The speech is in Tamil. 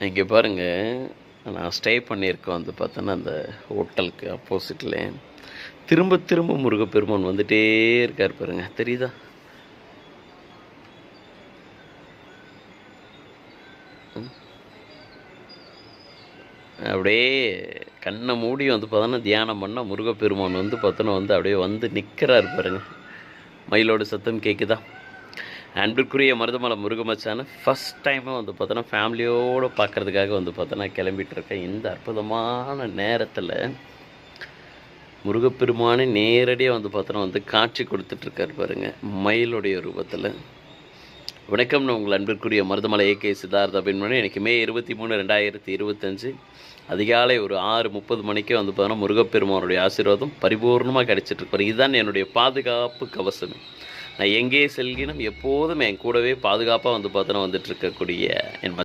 இங்கே பாருங்க, நான் ஸ்டே பண்ணியிருக்கேன் வந்து பார்த்தோன்னா, அந்த ஹோட்டலுக்கு ஆப்போசிட்டில் திரும்ப திரும்ப முருகப்பெருமான் வந்துட்டே இருக்கார் பாருங்க, தெரியுதா? அப்படியே கண்ணை மூடி வந்து பார்த்தோன்னா தியானம் பண்ணால் முருகப்பெருமான் வந்து பார்த்தோன்னா வந்து அப்படியே வந்து நிற்கிறார் பாருங்க. மயிலோட சத்தம் கேட்குதா? அன்பிற்குரிய மருதமலை முருகமச்சான ஃபஸ்ட் டைமாக வந்து பார்த்தோன்னா ஃபேமிலியோடு பார்க்குறதுக்காக வந்து பார்த்தோன்னா கிளம்பிட்டு இருக்கேன். இந்த அற்புதமான நேரத்தில் முருகப்பெருமானே நேரடியாக வந்து பார்த்தோன்னா வந்து காட்சி கொடுத்துட்ருக்கார் பாருங்க, மயிலுடைய ரூபத்தில். வணக்கம், நான் உங்கள் அன்பிற்குரிய மருதமலை ஏகே சித்தார்த்த பின்மணி. எனக்கு மே 23, 2025 அதிகாலை ஒரு 6:30 மணிக்கே வந்து பார்த்தோன்னா முருகப்பெருமானுடைய ஆசீர்வாதம் பரிபூர்ணமாக கிடைச்சிட்ருக்கு. இதுதான் என்னுடைய பாதுகாப்பு கவசமே. நான் எங்கே செல்கினும் எப்போதும் என் கூடவே பாதுகாப்பாக வந்து பார்த்தோன்னா வந்துட்டு இருக்கக்கூடிய என்